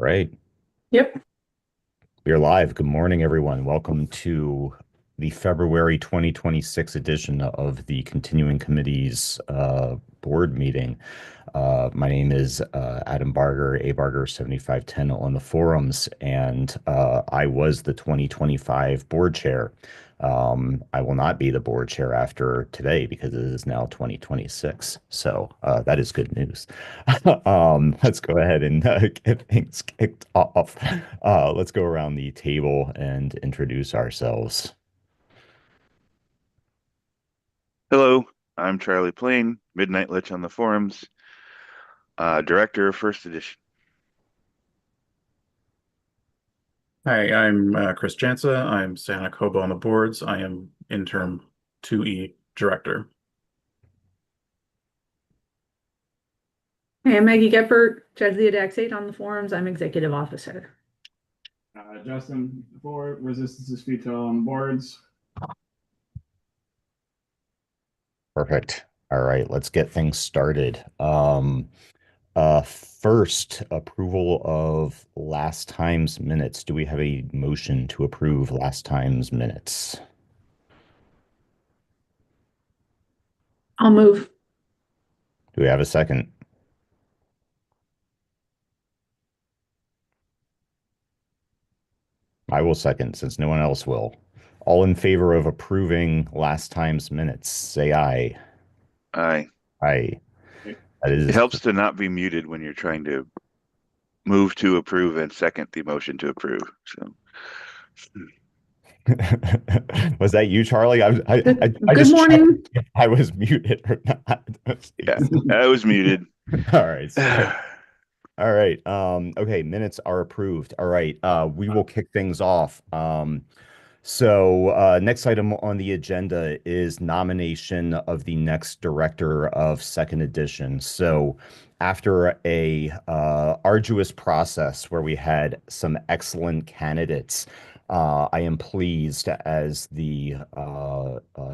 Right. Yep. We are live. Good morning, everyone. Welcome to the February 2026 edition of the Continuing Committee's board meeting. My name is Adam Barger, A Barger 7510 on the forums, and I was the 2025 board chair. I will not be the board chair after today because it is now 2026. So that is good news. Let's go ahead and get things kicked off. Let's go around the table and introduce ourselves. Hello, I'm Charlie Plain, Midnight Lich on the forums, director of First Edition. Hi, I'm Chris Jansa. I'm Santa Kobo on the boards. I am interim 2E director. Hey, I'm Maggie Geppert, Judge the Adaxate on the forums. I'm executive officer. Justin for Resistance is Futile on boards. Perfect. All right, let's get things started. First, approval of last time's minutes. Do we have a motion to approve last time's minutes? I'll move. Do we have a second? I will second since no one else will. All in favor of approving last time's minutes, say aye. Aye. Aye. That It is. helps to not be muted when you're trying to move to approve and second the motion to approve. So, Was that you, Charlie? I Good just checked morning. if I was muted or not. yeah, I was muted. All right. All right. Okay, minutes are approved. All right. We will kick things off. Next item on the agenda is nomination of the next director of second edition. So after a arduous process where we had some excellent candidates, I am pleased as the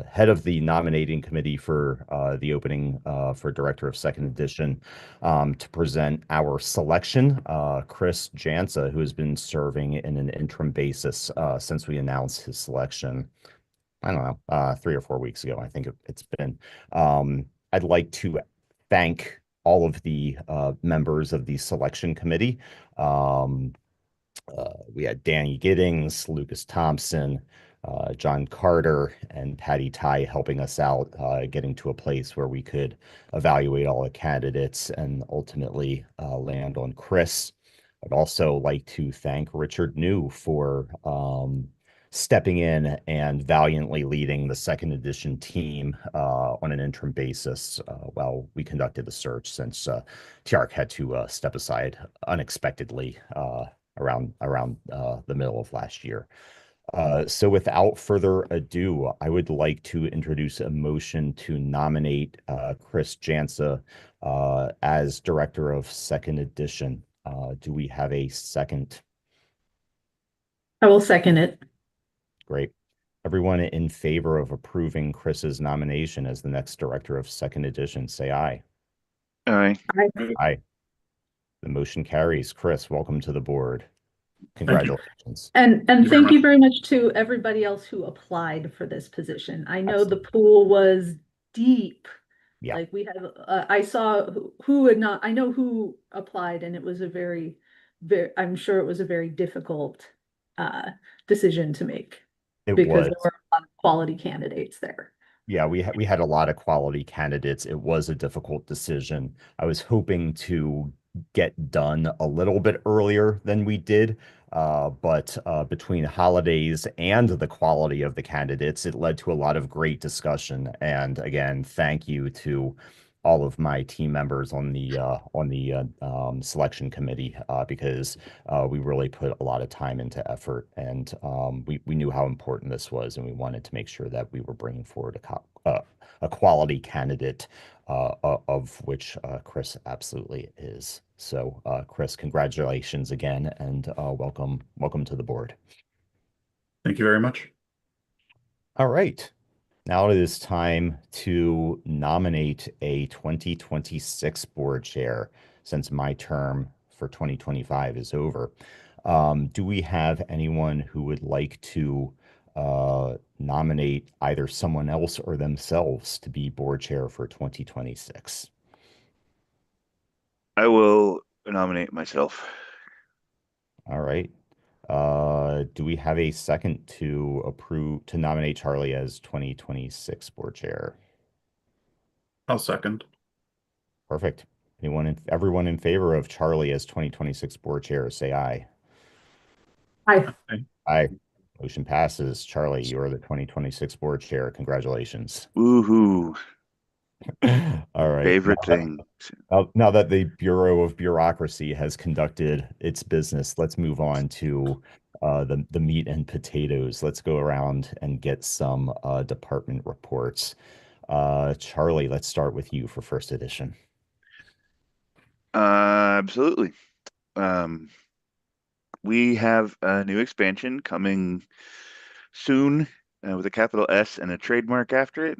head of the nominating committee for the opening for director of second edition to present our selection, Chris Jansa, who has been serving in an interim basis since we announced his selection. I don't know, 3 or 4 weeks ago, I think it's been. I'd like to thank all of the members of the selection committee. Um, we had Danny Giddings, Lucas Thompson, John Carter, and Patty Ty helping us out, getting to a place where we could evaluate all the candidates and ultimately land on Chris. I'd also like to thank Richard New for stepping in and valiantly leading the second edition team on an interim basis while we conducted the search since Tiark had to step aside unexpectedly around the middle of last year. So without further ado, I would like to introduce a motion to nominate Chris Jansa as director of second edition. Do we have a second? I will second it. Great. Everyone in favor of approving Chris's nomination as the next director of second edition, say aye. Aye. Aye. The motion carries. Chris, welcome to the board. Congratulations. And Thank you very thank you much. very much to everybody else who applied for this position. I know the Absolutely. pool was deep. Yeah. Like we had, I saw who had not, I know who applied, and it was a I'm sure it was a very difficult decision to make It because was. there were a lot of quality candidates there. Yeah, we had a lot of quality candidates. It was a difficult decision. I was hoping to get done a little bit earlier than we did, but between holidays and the quality of the candidates, it led to a lot of great discussion. And again, thank you to all of my team members on the selection committee because we really put a lot of time into effort, and we knew how important this was, and we wanted to make sure that we were bringing forward a quality candidate, of which Chris absolutely is. So, Chris, congratulations again, and welcome to the board. Thank you very much. All right. Now it is time to nominate a 2026 board chair since my term for 2025 is over. Do we have anyone who would like to nominate either someone else or themselves to be board chair for 2026? I will nominate myself. All right. Do we have a second to nominate Charlie as 2026 board chair? I'll second. Perfect. Everyone in favor of Charlie as 2026 board chair, say aye. Hi. Aye. Motion passes. Charlie, you are the 2026 board chair. Congratulations. Woohoo. All right. Favorite thing. Now that the Bureau of Bureaucracy has conducted its business, let's move on to the meat and potatoes. Let's go around and get some department reports. Charlie, let's start with you for first edition. Absolutely. Um, we have a new expansion coming soon with a capital S and a trademark after it.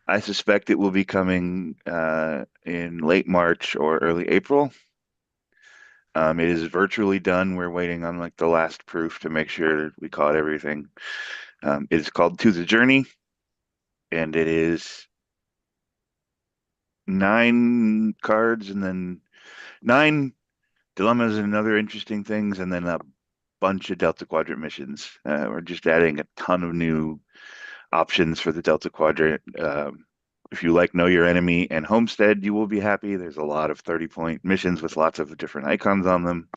I suspect it will be coming in late March or early April. It is virtually done. We're waiting on like the last proof to make sure we caught everything. It is called To the Journey, and it is 9 cards and then 9 dilemmas and other interesting things, and then a bunch of Delta Quadrant missions. We're just adding a ton of new options for the Delta Quadrant. If you like Know Your Enemy and Homestead, you will be happy. There's a lot of 30-point missions with lots of different icons on them.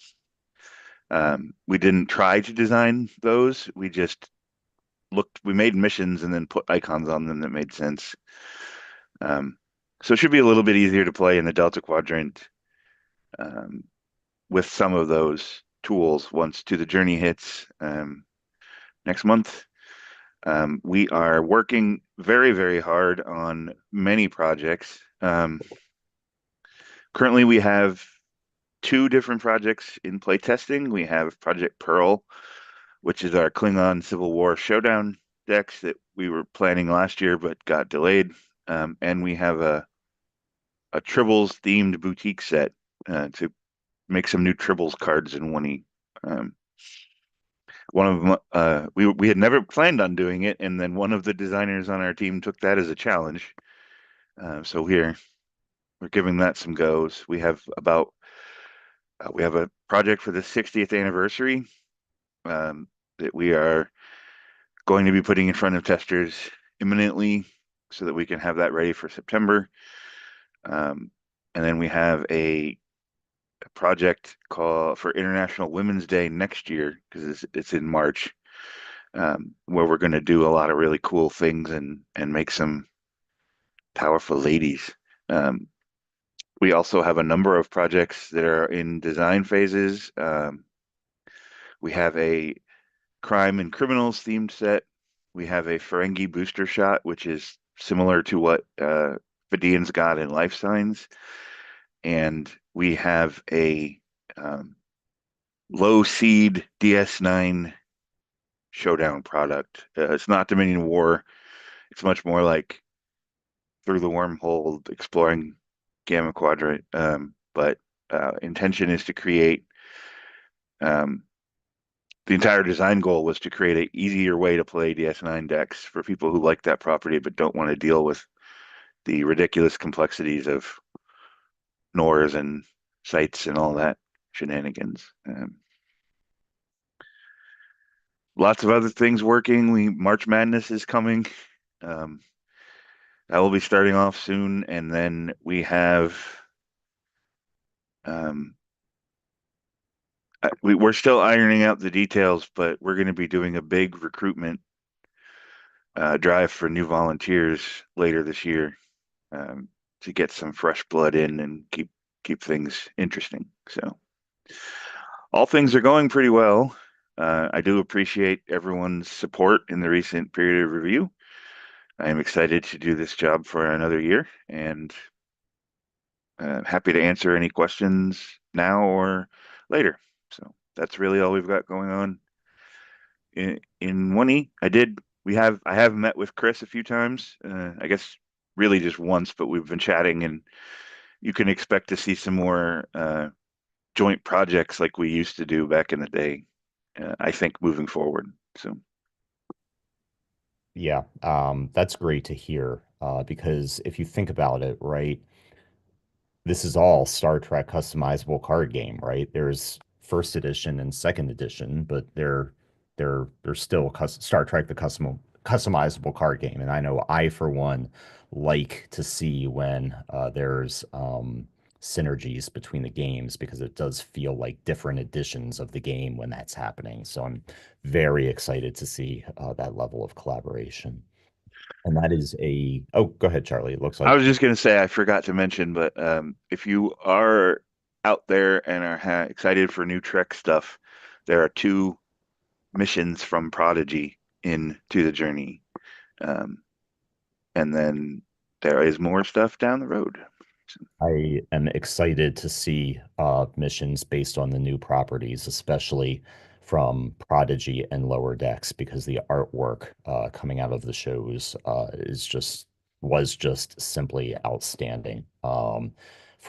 We didn't try to design those. We made missions and then put icons on them that made sense. So it should be a little bit easier to play in the Delta Quadrant with some of those tools once To the Journey hits next month. We are working very, very hard on many projects. Currently, we have 2 different projects in play testing. We have Project Pearl, which is our Klingon Civil War Showdown decks that we were planning last year but got delayed. And we have a Tribbles themed boutique set to make some new Tribbles cards in 1E. One of them, we had never planned on doing it, and then one of the designers on our team took that as a challenge. So we're giving that some goes. We have a project for the 60th anniversary that we are going to be putting in front of testers imminently, so that we can have that ready for September. And then we have a project called for International Women's Day next year, because it's in March, where we're going to do a lot of really cool things and make some powerful ladies. We also have a number of projects that are in design phases. We have a crime and criminals themed set. We have a Ferengi booster shot, which is similar to what Vidian's got in Life Signs. And we have a low seed DS9 showdown product. It's not Dominion War. It's much more like through the wormhole, exploring Gamma Quadrant. But intention is to create the entire design goal was to create an easier way to play DS9 decks for people who like that property but don't want to deal with the ridiculous complexities of NORs and sites and all that shenanigans. Lots of other things working. March Madness is coming. That will be starting off soon, and then we have we're still ironing out the details, but we're going to be doing a big recruitment drive for new volunteers later this year, to get some fresh blood in and keep things interesting. So all things are going pretty well. I do appreciate everyone's support in the recent period of review. I am excited to do this job for another year, and happy to answer any questions now or later. So that's really all we've got going on in 1E. I have met with Chris a few times. I guess really just once, but we've been chatting, and you can expect to see some more joint projects like we used to do back in the day. I think moving forward. So Yeah, that's great to hear. Because if you think about it, right, this is all Star Trek customizable card game, right? There's first edition and second edition, but they're still Star Trek the customizable card game. And I know I, for one, like to see when there's synergies between the games because it does feel like different editions of the game when that's happening. So I'm very excited to see that level of collaboration. And that is a, oh, go ahead, Charlie. It looks I like was just going to say, I forgot to mention, but if you are out there and are excited for new Trek stuff, there are two missions from Prodigy into the journey. Um, and then there is more stuff down the road. I am excited to see missions based on the new properties, especially from Prodigy and Lower Decks, because the artwork coming out of the shows was just simply outstanding for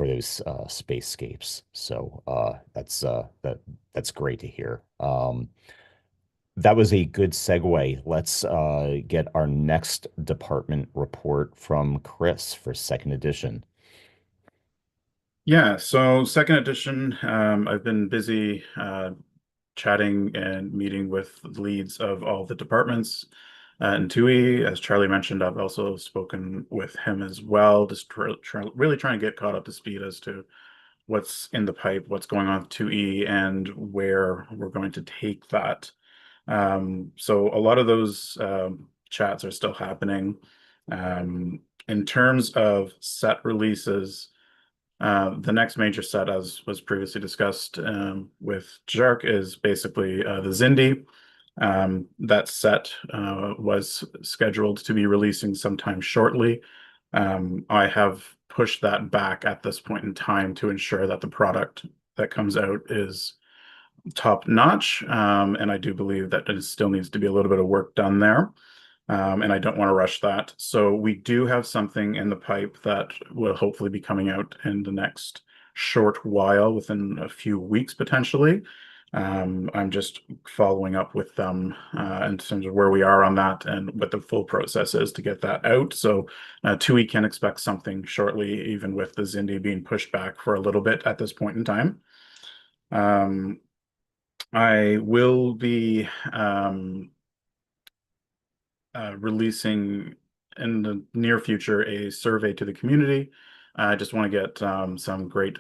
those spacescapes. So that's great to hear. That was a good segue. Let's get our next department report from Chris for second edition. Yeah, so second edition, I've been busy chatting and meeting with the leads of all the departments in 2E. As Charlie mentioned, I've also spoken with him as well, just really trying to get caught up to speed as to what's in the pipe, what's going on with 2E, and where we're going to take that. So a lot of those chats are still happening. In terms of set releases, the next major set, as was previously discussed with Jark, is basically the Zindi. That set was scheduled to be releasing sometime shortly. I have pushed that back at this point in time to ensure that the product that comes out is top notch. And I do believe that it still needs to be a little bit of work done there. And I don't want to rush that. So we do have something in the pipe that will hopefully be coming out in the next short while, within a few weeks potentially. I'm just following up with them in terms of where we are on that and what the full process is to get that out. So TUI can expect something shortly, even with the Zindi being pushed back for a little bit at this point in time. I will be releasing in the near future a survey to the community. I just want to get some great,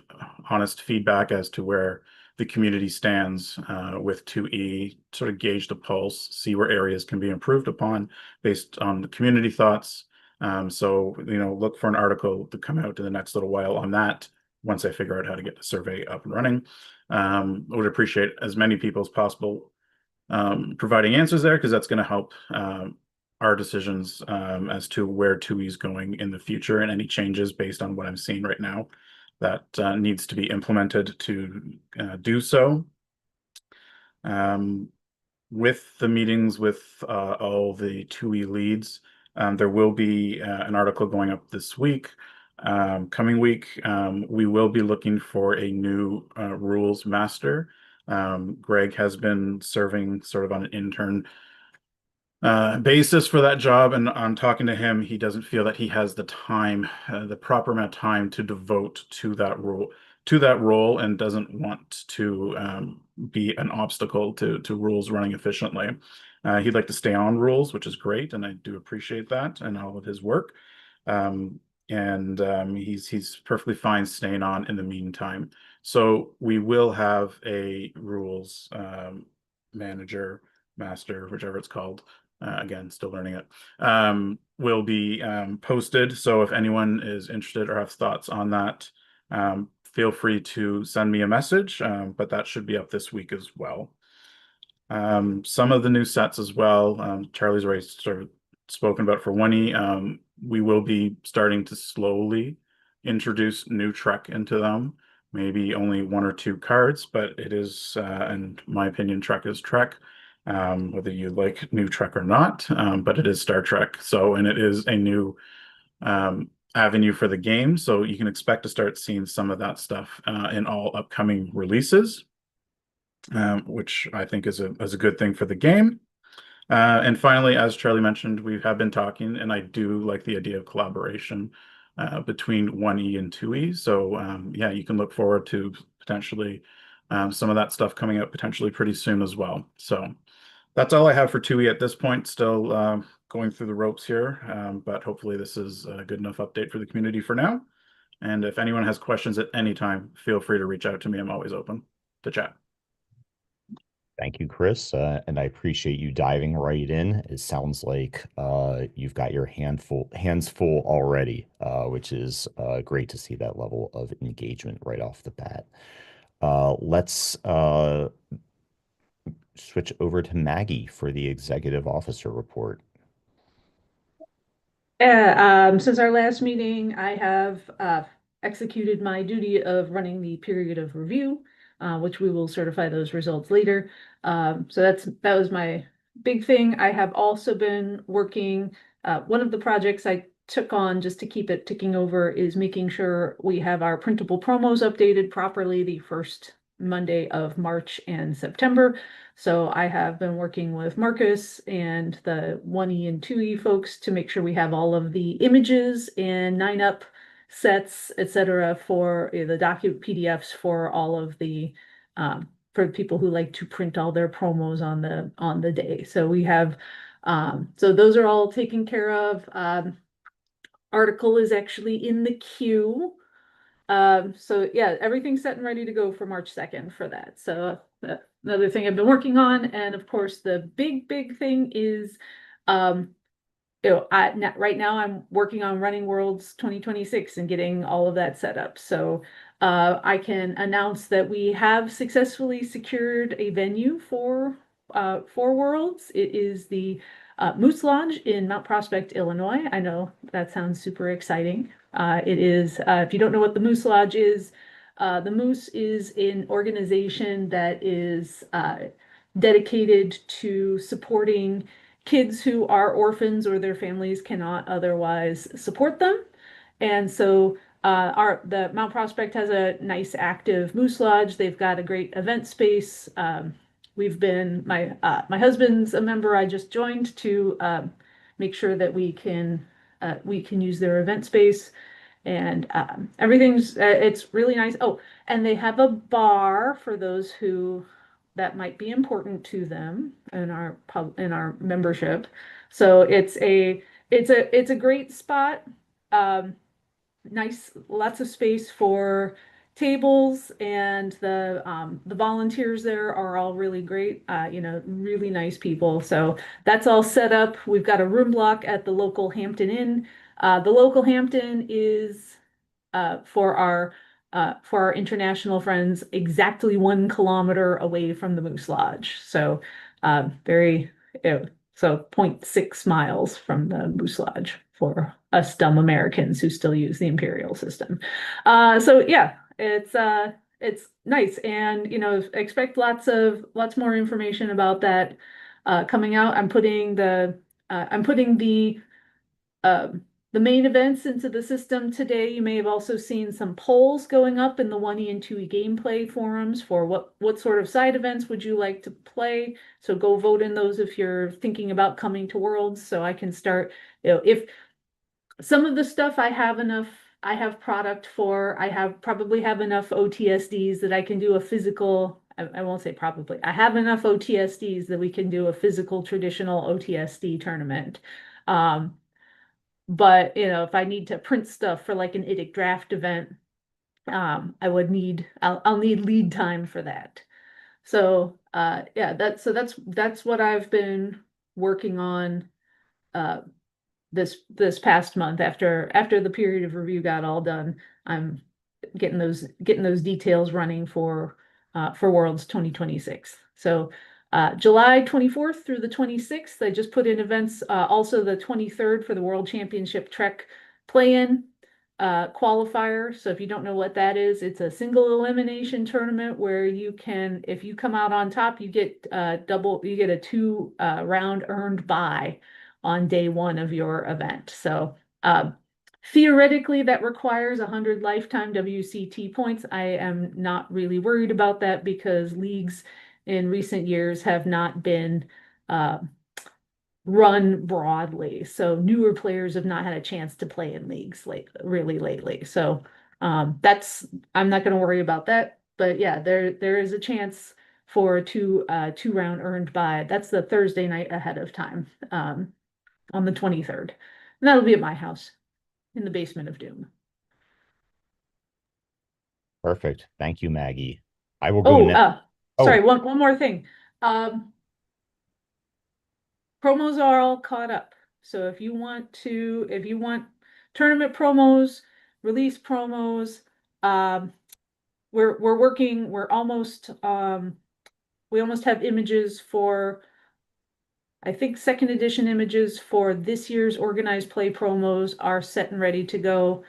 honest feedback as to where the community stands with 2E, sort of gauge the pulse, see where areas can be improved upon based on the community thoughts. So, look for an article to come out in the next little while on that once I figure out how to get the survey up and running. I would appreciate as many people as possible providing answers there, because that's going to help our decisions as to where TUI is going in the future, and any changes based on what I'm seeing right now that needs to be implemented to do so. With the meetings with all the TUI leads, there will be an article going up this week. Coming week, we will be looking for a new rules master. Greg has been serving sort of on an intern basis for that job, and on talking to him, he doesn't feel that he has the time, the proper amount of time to devote to that role, and doesn't want to be an obstacle to rules running efficiently. He'd like to stay on rules, which is great, and I do appreciate that and all of his work. And he's perfectly fine staying on in the meantime. So we will have a rules manager, master, whichever it's called. Again, still learning it. Will be posted. So if anyone is interested or has thoughts on that, feel free to send me a message. But that should be up this week as well. Some of the new sets as well. Charlie's already sort of spoken about for 1E. We will be starting to slowly introduce new Trek into them. Maybe only 1 or 2 cards, but it is, in my opinion, Trek is Trek. Whether you like new Trek or not, but it is Star Trek. So, and it is a new avenue for the game. So you can expect to start seeing some of that stuff in all upcoming releases, which I think is a good thing for the game. And finally, as Charlie mentioned, we have been talking, and I do like the idea of collaboration between 1E and 2E. So yeah, you can look forward to potentially some of that stuff coming out potentially pretty soon as well. So that's all I have for 2E at this point. Still going through the ropes here, but hopefully this is a good enough update for the community for now. And if anyone has questions at any time, feel free to reach out to me. I'm always open to chat. Thank you, Chris. And I appreciate you diving right in. It sounds like you've got your hands full already, which is great to see that level of engagement right off the bat. Let's switch over to Maggie for the executive officer report. Yeah, since our last meeting, I have executed my duty of running the period of review, which we will certify those results later. So that was my big thing. I have also been working, one of the projects I took on just to keep it ticking over is making sure we have our printable promos updated properly the first Monday of March and September. So I have been working with Marcus and the 1E and 2E folks to make sure we have all of the images and 9-up sets, etc., for the document PDFs for all of the for people who like to print all their promos on the day. So we have so those are all taken care of. Article is actually in the queue. So yeah, everything's set and ready to go for March 2nd for that. So another thing I've been working on, and of course the big thing is, right now I'm working on Running Worlds 2026 and getting all of that set up. So I can announce that we have successfully secured a venue for Worlds. It is the Moose Lodge in Mount Prospect, Illinois. I know that sounds super exciting. It is, if you don't know what the Moose Lodge is, the Moose is an organization that is dedicated to supporting kids who are orphans or their families cannot otherwise support them. And so the Mount Prospect has a nice active Moose Lodge. They've got a great event space. We've been my husband's a member. I just joined to make sure that we can use their event space, and everything's it's really nice. Oh, and they have a bar for those who that might be important to them in our membership. So it's a great spot. Nice, lots of space for tables, and the volunteers there are all really great, really nice people. So that's all set up. We've got a room block at the local Hampton Inn. The local Hampton is for our international friends, exactly 1 kilometer away from the Moose Lodge. So very so 0.6 miles from the Moose Lodge for us dumb Americans who still use the imperial system. So yeah, it's nice, and expect lots more information about that coming out. I'm putting the main events into the system today. You may have also seen some polls going up in the 1E and 2E gameplay forums for what sort of side events would you like to play. So go vote in those if you're thinking about coming to Worlds, so I can start, if some of the stuff I have product for, probably have enough OTSDs that I can do a physical, I won't say probably, I have enough OTSDs that we can do a physical traditional OTSD tournament. But if I need to print stuff for like an IDIC draft event, I'll need lead time for that. So yeah, that's what I've been working on this past month. After the period of review got all done, I'm getting those details running for Worlds 2026. So July 24th through the 26th, I just put in events. Also the 23rd for the World Championship Trek play-in qualifier. So if you don't know what that is, it's a single elimination tournament where you can, if you come out on top, you get a 2 round earned bye on day 1 of your event. So Theoretically, that requires 100 lifetime WCT points. I am not really worried about that because leagues in recent years have not been uh, run broadly. So newer players have not had a chance to play in leagues really lately. So that's I'm not going to worry about that. But yeah, there is a chance for a two round earned by. That's the Thursday night ahead of time on the 23rd. And that'll be at my house in the basement of Doom. Perfect. Thank you, Maggie. I will go Oh, next. sorry, Oh, one more thing. Promos are all caught up. So if you want tournament promos, release promos, um, we almost have images for, I think second edition images for this year's organized play promos are set and ready to go.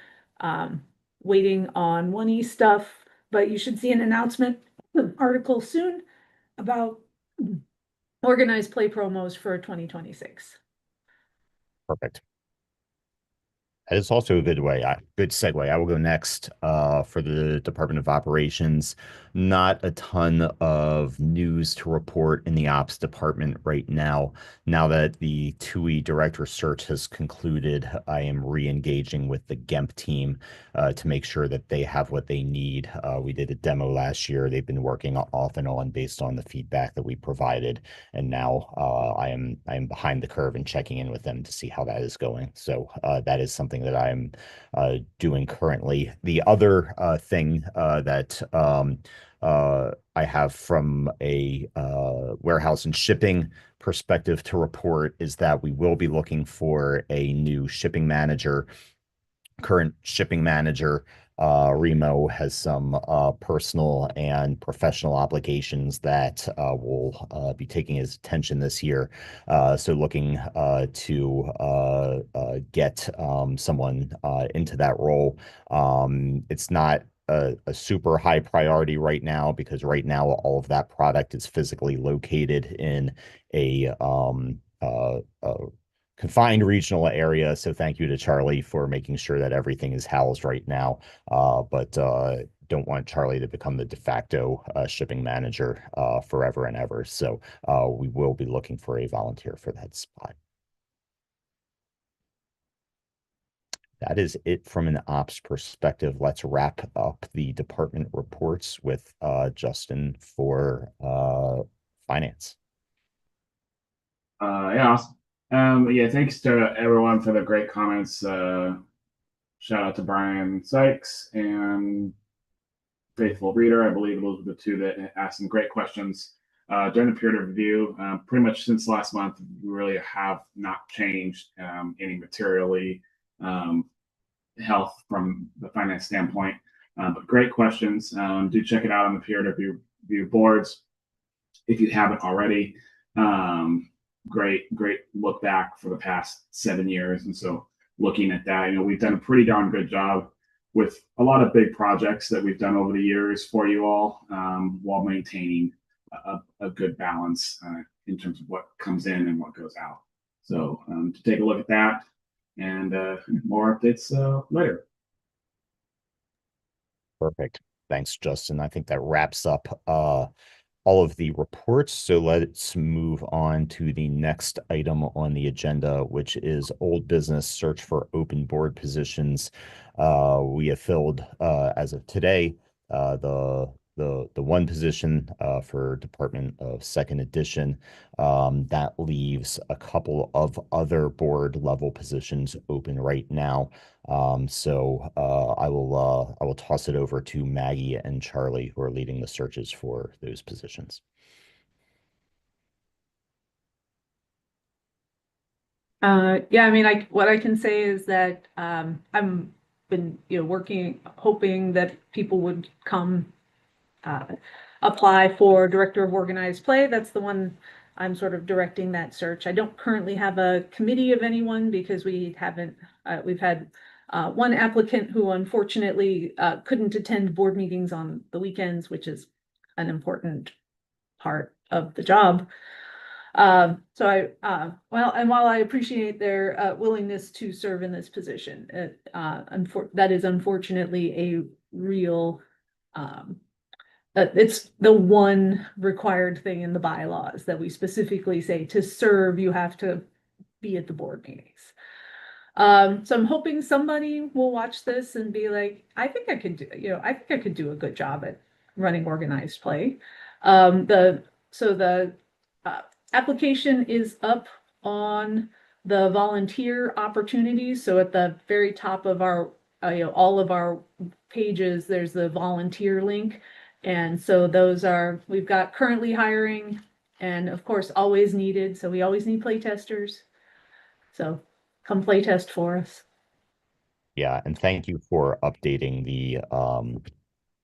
Waiting on 1E stuff, but you should see an announcement article soon about organized play promos for 2026. perfect. That is also a good segue. I will go next for the Department of Operations. Not a ton of news to report in the ops department right now. Now that the TUI director search has concluded, I am re-engaging with the GEMP team to make sure that they have what they need. We did a demo last year. They've been working off and on based on the feedback that we provided, and now I am behind the curve and checking in with them to see how that is going. So that is something that I'm doing currently. The other thing that I have from a warehouse and shipping perspective to report is that we will be looking for a new shipping manager. Current shipping manager, Remo, has some personal and professional obligations that will be taking his attention this year. So looking to get someone into that role. It's not a super high priority right now because right now all of that product is physically located in a confined regional area. So thank you to Charlie for making sure that everything is housed right now. But don't want Charlie to become the de facto shipping manager forever and ever. So we will be looking for a volunteer for that spot. That is it from an ops perspective. Let's wrap up the department reports with Justin for finance. Yeah, awesome. Yeah, thanks to everyone for the great comments. Shout out to Brian Sykes and Faithful Reader. I believe those were the two that asked some great questions during the period of review. Pretty much since last month, we really have not changed any materially health from the finance standpoint. But great questions. Do check it out on the peer review boards if you haven't already. Great look back for the past 7 years. And so looking at that, we've done a pretty darn good job with a lot of big projects that we've done over the years for you all, while maintaining a good balance in terms of what comes in and what goes out. So to take a look at that and more updates later. Perfect. Thanks, Justin. I think that wraps up all of the reports. So let's move on to the next item on the agenda, which is old business search for open board positions. We have filled, as of today, the one position for Department of Second Edition. That leaves a couple of other board level positions open right now. So I will toss it over to Maggie and Charlie, who are leading the searches for those positions. Yeah, I mean, what I can say is that I'm been working, hoping that people would come apply for Director of Organized Play. That's the one I'm sort of directing that search. I don't currently have a committee of anyone because we've had one applicant who unfortunately couldn't attend board meetings on the weekends, which is an important part of the job. So well, and while I appreciate their willingness to serve in this position, that is unfortunately a real, it's the one required thing in the bylaws that we specifically say to serve, you have to be at the board meetings. So I'm hoping somebody will watch this and be like, I think I could do, I think I could do a good job at running organized play. The application is up on the volunteer opportunities. So at the very top of our, all of our pages, there's the volunteer link. And so we've got currently hiring and of course always needed. So we always need play testers. So come play test for us. Yeah, and thank you for updating the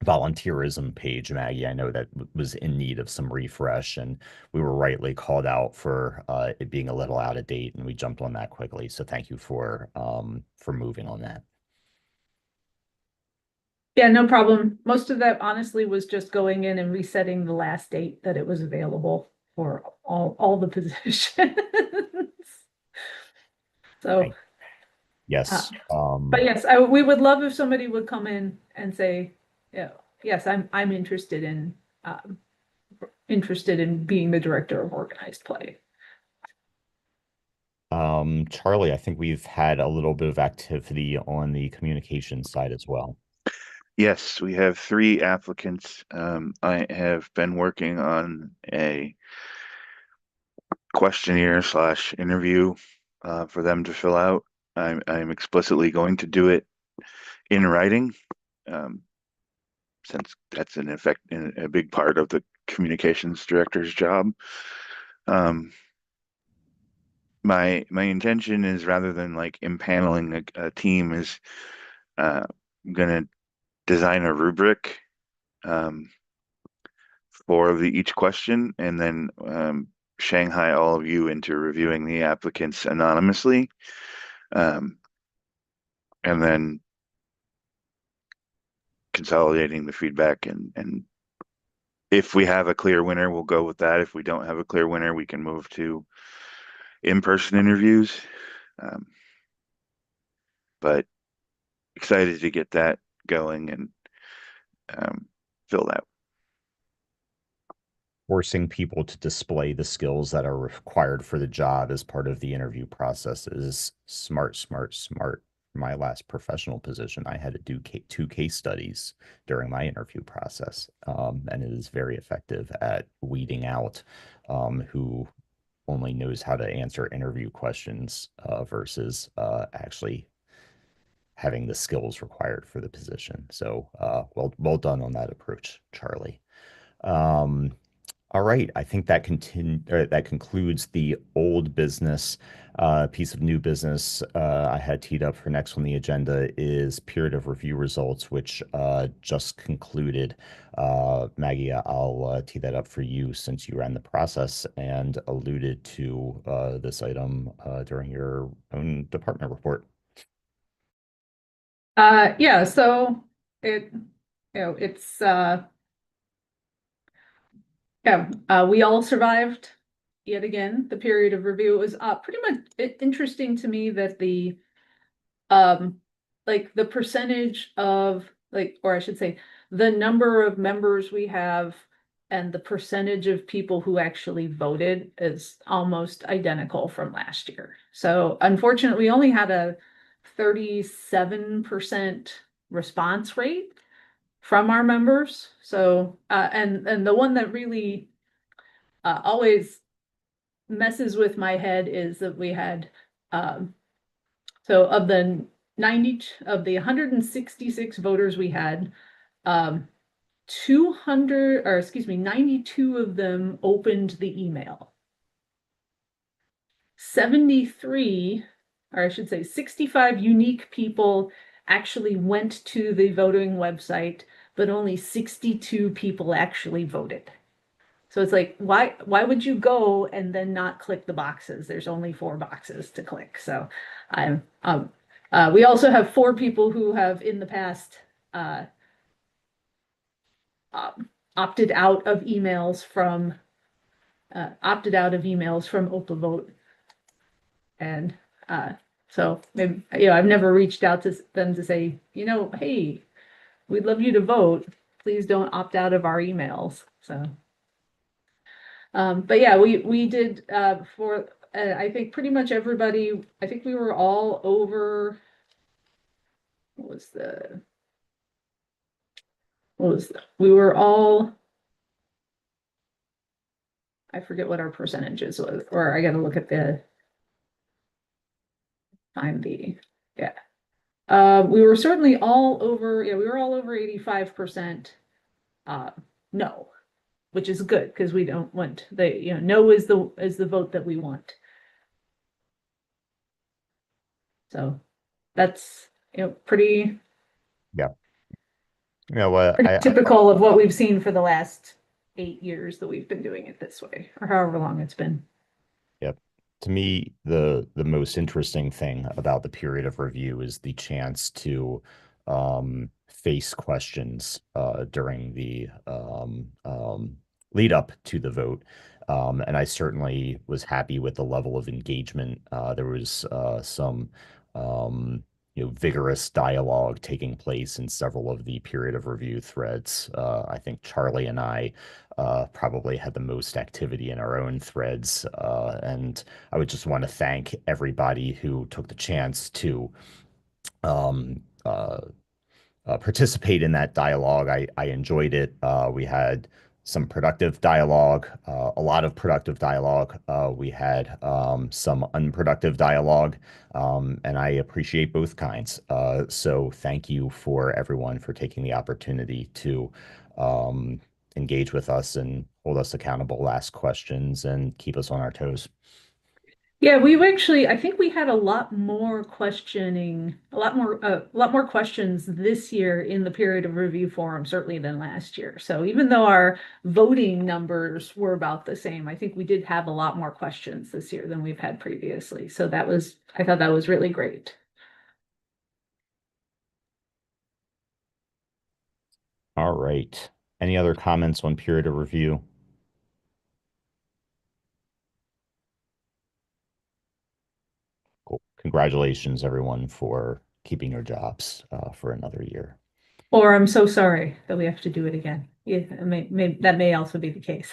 volunteerism page, Maggie. I know that was in need of some refresh, and we were rightly called out for it being a little out of date, and we jumped on that quickly. So thank you for moving on that. Yeah, no problem. Most of that honestly was just going in and resetting the last date that it was available for all the positions. So, Yes. but yes, we would love if somebody would come in and say, yes, I'm interested in being the director of organized play. Charlie, I think we've had a little bit of activity on the communication side as well. Yes, we have 3 applicants. I have been working on a questionnaire / interview for them to fill out. I'm explicitly going to do it in writing, since that's a big part of the communications director's job. My intention is, rather than like impaneling a team, is gonna design a rubric for each question, and then Shanghai all of you into reviewing the applicants anonymously, and then consolidating the feedback, and if we have a clear winner, we'll go with that. If we don't have a clear winner, we can move to in-person interviews. But excited to get that going and filled out. Forcing people to display the skills that are required for the job as part of the interview process is smart, smart, smart. My last professional position, I had to do 2 case studies during my interview process, and it is very effective at weeding out who only knows how to answer interview questions versus actually having the skills required for the position. So well done on that approach, Charlie. All right, I think that concludes the old business. Piece of new business I had teed up for next on the agenda is period of review results, which just concluded. Maggie, I'll tee that up for you since you ran the process and alluded to this item during your own department report. Yeah, so it's we all survived yet again the period of review. It was pretty much interesting to me that the like the percentage of or I should say the number of members we have and the percentage of people who actually voted is almost identical from last year. So unfortunately, we only had a 37% response rate from our members. So and the one that really always messes with my head is that we had so of the 166 voters we had, 92 of them opened the email. 73, or I should say 65 unique people actually went to the voting website, but only 62 people actually voted. So it's like, why would you go and then not click the boxes? There's only 4 boxes to click. So we also have 4 people who have in the past opted out of emails from opted out of emails from OpaVote. And so maybe, I've never reached out to them to say, hey, we'd love you to vote. Please don't opt out of our emails. So, but yeah, we did for I think pretty much everybody. I think we were all over. What was the? We were all. I forget what our percentages was, or I got to look at the find the yeah. We were certainly all over. Yeah, we were all over 85%. No, which is good because we don't want no is the vote that we want. So that's pretty Yeah. What pretty typical of what we've seen for the last 8 years that we've been doing it this way, or however long it's been. Yep. To me, the most interesting thing about the period of review is the chance to face questions during the lead up to the vote. And I certainly was happy with the level of engagement. There was some vigorous dialogue taking place in several of the period of review threads. I think Charlie and I probably had the most activity in our own threads. And I would just want to thank everybody who took the chance to um, uh, participate in that dialogue. I enjoyed it. We had some productive dialogue, a lot of productive dialogue. We had some unproductive dialogue, and I appreciate both kinds. So thank you for everyone for taking the opportunity to um, engage with us and hold us accountable, ask questions, and keep us on our toes. Yeah, I think we had a lot more questioning, a lot more questions this year in the period of review forum, certainly than last year. So even though our voting numbers were about the same, I think we did have a lot more questions this year than we've had previously. So I thought that was really great. All right. Any other comments on period of review? Cool. Congratulations, everyone, for keeping your jobs for another year. Or I'm so sorry that we have to do it again. Yeah, that may also be the case.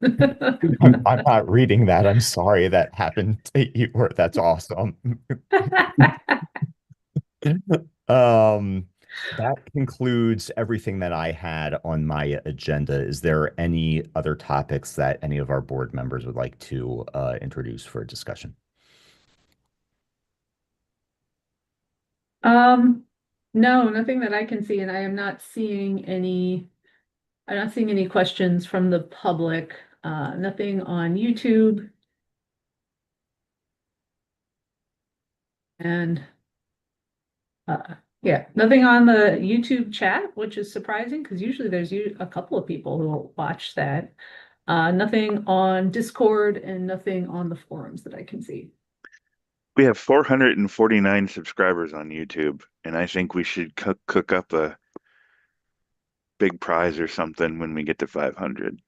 I'm not reading that. I'm sorry that happened to you. That's awesome. Um, that concludes everything that I had on my agenda. Is there any other topics that any of our board members would like to introduce for discussion? No, nothing that I can see, and I'm not seeing any questions from the public, nothing on YouTube. And yeah, nothing on the YouTube chat, which is surprising because usually there's a couple of people who will watch that. Nothing on Discord and nothing on the forums that I can see. We have 449 subscribers on YouTube, and I think we should cook up a big prize or something when we get to 500.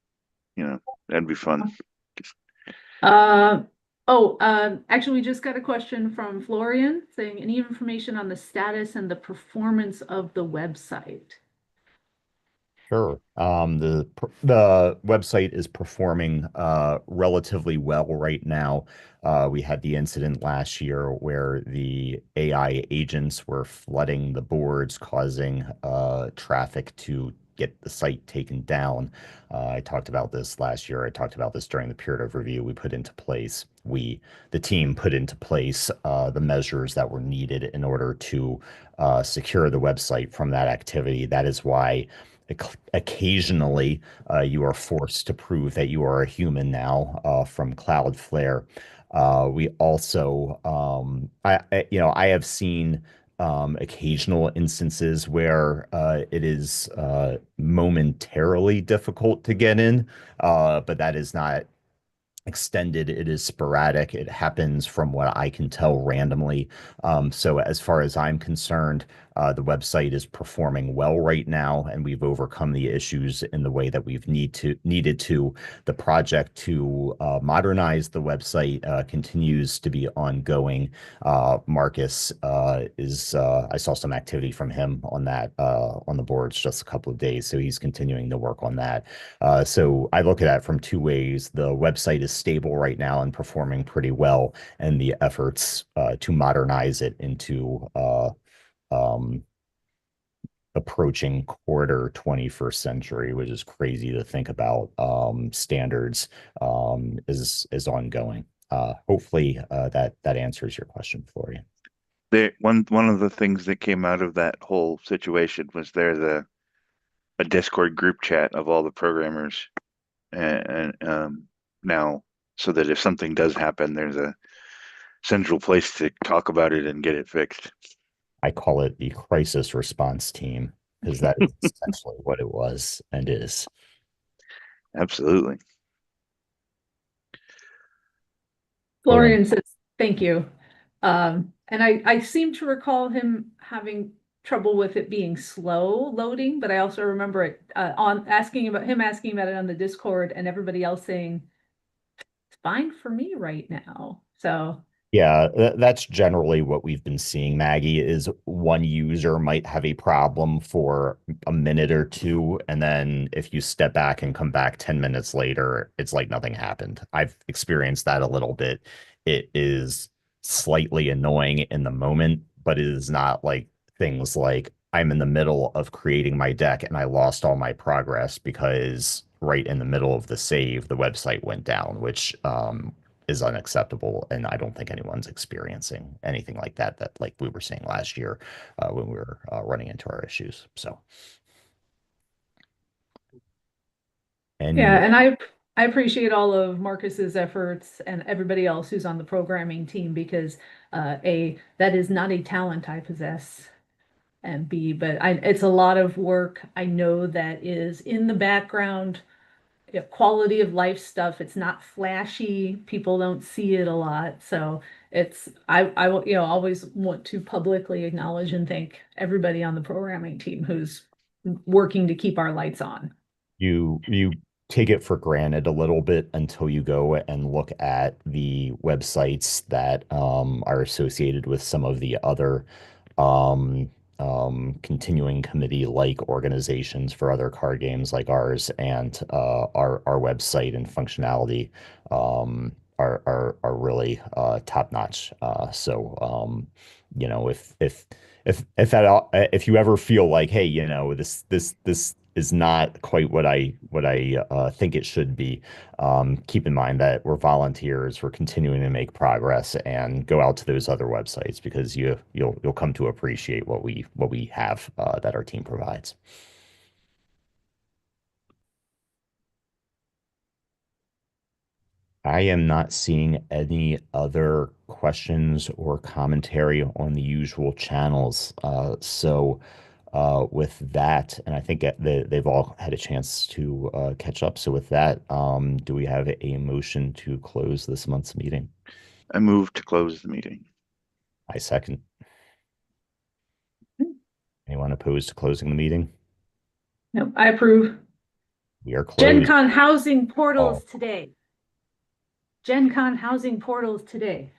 That'd be fun. Uh, actually, we just got a question from Florian saying, any information on the status and the performance of the website? Sure. The website is performing relatively well right now. We had the incident last year where the AI agents were flooding the boards, causing traffic to get the site taken down. I talked about this last year. I talked about this during the period of review. The team put into place the measures that were needed in order to secure the website from that activity. That is why occasionally you are forced to prove that you are a human now from Cloudflare. We also, I have seen occasional instances where it is momentarily difficult to get in, but that is not extended. It is sporadic. It happens from what I can tell randomly. So as far as I'm concerned, The website is performing well right now, and we've overcome the issues in the way that we've needed to. The project to modernize the website continues to be ongoing. Marcus I saw some activity from him on that on the boards just a couple of days, so he's continuing to work on that. So I look at that from two ways. The website is stable right now and performing pretty well, and the efforts to modernize it into um, approaching quarter 21st century, which is crazy to think about, standards, is ongoing. Hopefully that answers your question, Florian. One of the things that came out of that whole situation was there's a Discord group chat of all the programmers, and now, so that if something does happen, there's a central place to talk about it and get it fixed. I call it the crisis response team because that is essentially what it was and is. Absolutely. Florian says, thank you. And I seem to recall him having trouble with it being slow loading, but I also remember it asking about it on the Discord and everybody else saying, it's fine for me right now. So Yeah, that's generally what we've been seeing, Maggie, is one user might have a problem for a minute or two, and then if you step back and come back 10 minutes later, it's like nothing happened. I've experienced that a little bit. It is slightly annoying in the moment, but it is not like things like I'm in the middle of creating my deck and I lost all my progress because right in the middle of the save, the website went down, which is unacceptable, and I don't think anyone's experiencing anything like that like we were saying last year when we were running into our issues. So yeah, any and I appreciate all of Marcus's efforts and everybody else who's on the programming team because that is not a talent I possess, and B, but it's a lot of work. I know that is in the background, quality of life stuff. It's not flashy. People don't see it a lot. So I will, always want to publicly acknowledge and thank everybody on the programming team who's working to keep our lights on. you take it for granted a little bit until you go and look at the websites that are associated with some of the other um, continuing committee like organizations for other card games like ours, and our website and functionality are really top notch. If you ever feel like, hey, this is not quite what I think it should be. Keep in mind that we're volunteers. We're continuing to make progress, and go out to those other websites because you'll come to appreciate what we have that our team provides. I am not seeing any other questions or commentary on the usual channels. With that, and I think they've all had a chance to catch up. So with that, do we have a motion to close this month's meeting? I move to close the meeting. I second. Anyone opposed to closing the meeting? No, I approve. We are closed. Gen Con housing portals Oh. today. Gen Con housing portals today.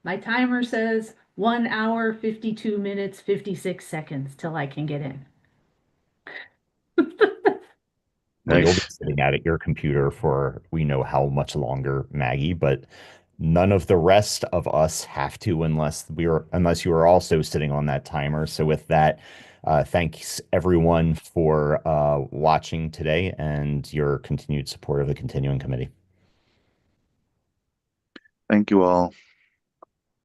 My timer says 1 hour, 52 minutes, 56 seconds till I can get in. Well, you'll be Nice. sitting at your computer for we know how much longer, Maggie, but none of the rest of us have to unless you are also sitting on that timer. So with that, thanks everyone for watching today and your continued support of the continuing committee. Thank you all.